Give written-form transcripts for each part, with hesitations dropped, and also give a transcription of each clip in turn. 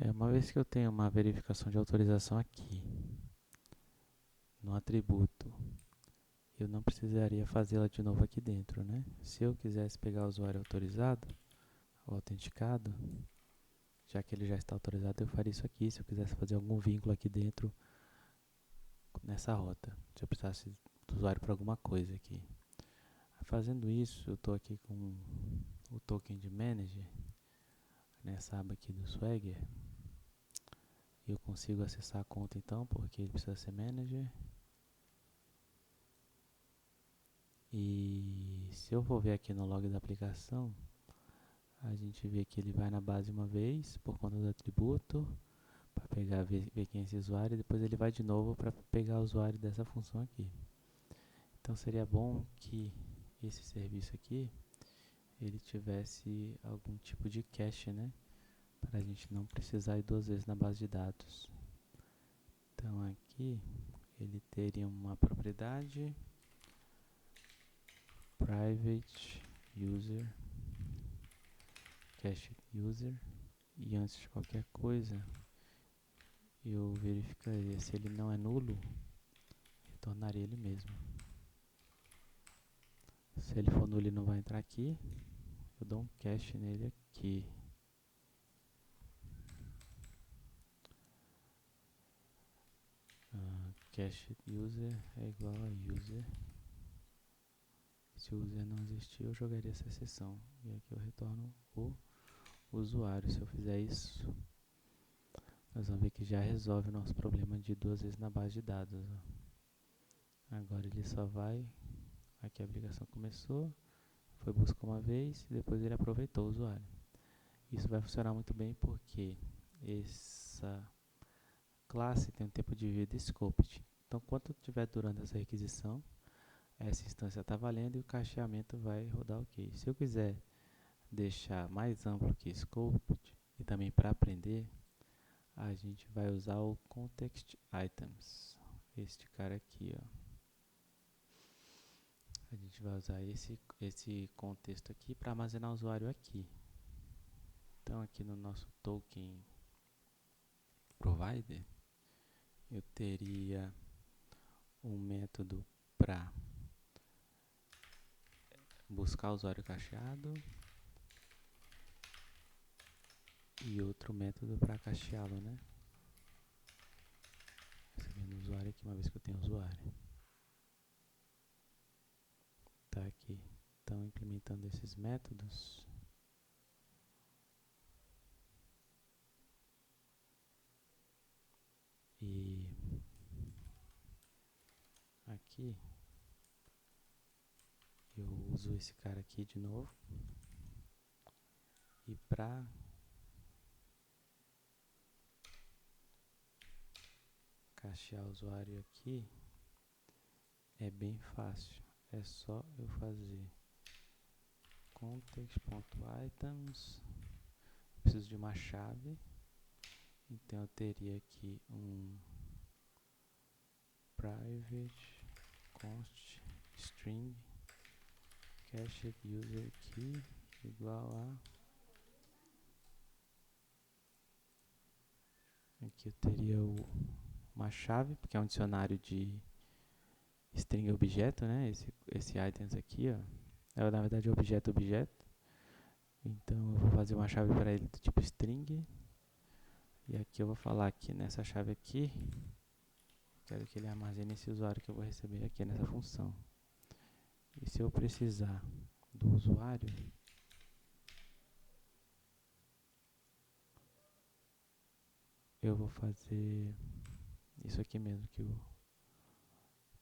Uma vez que eu tenho uma verificação de autorização aqui no atributo, eu não precisaria fazê-la de novo aqui dentro, né? Se eu quisesse pegar o usuário autorizado ou autenticado, já que ele já está autorizado, eu faria isso aqui. Se eu quisesse fazer algum vínculo aqui dentro nessa rota, se eu precisasse do usuário para alguma coisa aqui. Fazendo isso, eu estou aqui com o token de manager nessa aba aqui do Swagger. Eu consigo acessar a conta então, porque ele precisa ser manager. E se eu for ver aqui no log da aplicação, a gente vê que ele vai na base uma vez por conta do atributo, para pegar, ver quem é esse usuário, e depois ele vai de novo para pegar o usuário dessa função aqui. Então seria bom que esse serviço aqui ele tivesse algum tipo de cache, né? Para a gente não precisar ir duas vezes na base de dados. Então aqui ele teria uma propriedade private user cache user, e antes de qualquer coisa eu verificaria se ele não é nulo, retornaria ele mesmo. Se ele for nulo, ele não vai entrar aqui. Eu dou um cache nele aqui. Cache user é igual a user. Se o user não existir, eu jogaria essa exceção. E aqui eu retorno o usuário. Se eu fizer isso, nós vamos ver que já resolve o nosso problema de duas vezes na base de dados. Ó. Agora ele só vai. Aqui a aplicação começou, foi buscar uma vez e depois ele aproveitou o usuário. Isso vai funcionar muito bem porque essa classe tem um tempo de vida scoped. Então, quanto estiver durando essa requisição, essa instância está valendo e o cacheamento vai rodar ok. Se eu quiser deixar mais amplo que scoped e também para aprender, a gente vai usar o context items. Este cara aqui, ó. A gente vai usar esse contexto aqui para armazenar o usuário aqui. Então aqui no nosso token provider, eu teria um método para buscar o usuário cacheado e outro método para cacheá-lo, né? Recebendo o usuário aqui uma vez que eu tenho o usuário. Tá aqui. Então, implementando esses métodos, e aqui eu uso esse cara aqui de novo. E para cachear o usuário aqui, é bem fácil. É só eu fazer context.items. Preciso de uma chave. Então eu teria aqui um private const string cached user key igual a, aqui eu teria uma chave, porque é um dicionário de string objeto, né? Esse items aqui, ó, é na verdade objeto. Então eu vou fazer uma chave para ele do tipo string. E aqui eu vou falar que nessa chave aqui, quero que ele armazene esse usuário que eu vou receber aqui nessa função. E se eu precisar do usuário, eu vou fazer isso aqui mesmo que o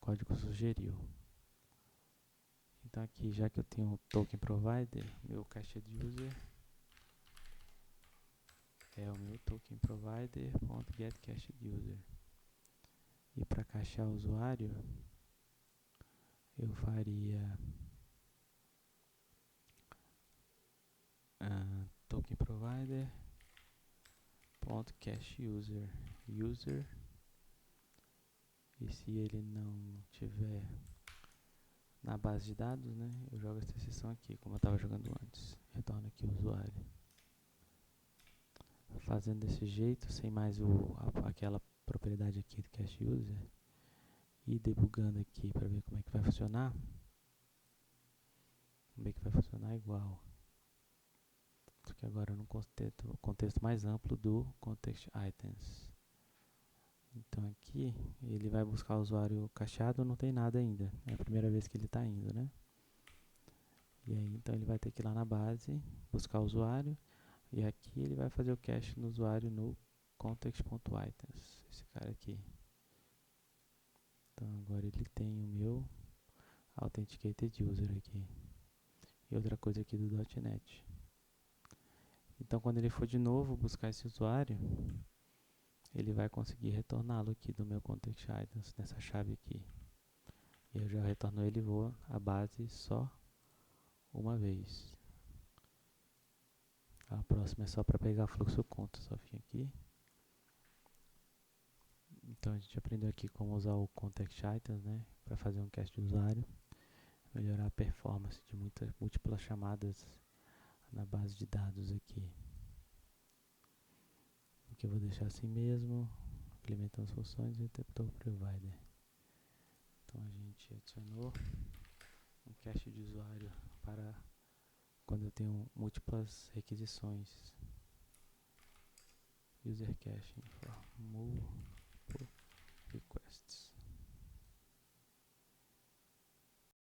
código sugeriu. Então aqui, já que eu tenho o token provider, meu cached user é o meu token provider.getCachedUser. E para cachear o usuário, eu faria token provider.cacheuser user. E se ele não tiver na base de dados, né, eu jogo essa exceção aqui, como eu estava jogando antes. Retorno aqui o usuário. fazendo desse jeito, sem mais aquela propriedade aqui do cache user, e debugando aqui para ver como é que vai funcionar. Vamos ver que vai funcionar igual. Só que agora no contexto mais amplo do Context Items. Então aqui ele vai buscar o usuário cacheado, não tem nada ainda. É a primeira vez que ele está indo, né? E aí então ele vai ter que ir lá na base, buscar o usuário. E aqui ele vai fazer o cache no usuário no context.items. Esse cara aqui. Então agora ele tem o meu Authenticated User aqui. E outra coisa aqui do .NET. Então quando ele for de novo buscar esse usuário, ele vai conseguir retorná-lo aqui do meu context items, nessa chave aqui. E eu já retorno ele e vou à base só uma vez. A próxima é só para pegar fluxo conta, só vim aqui. Então a gente aprendeu aqui como usar o context items, né, para fazer um cache de usuário, melhorar a performance de múltiplas chamadas na base de dados aqui. Aqui eu vou deixar assim mesmo, implementando as funções e interpretou o provider. Então a gente adicionou um cache de usuário para quando eu tenho múltiplas requisições. User caching for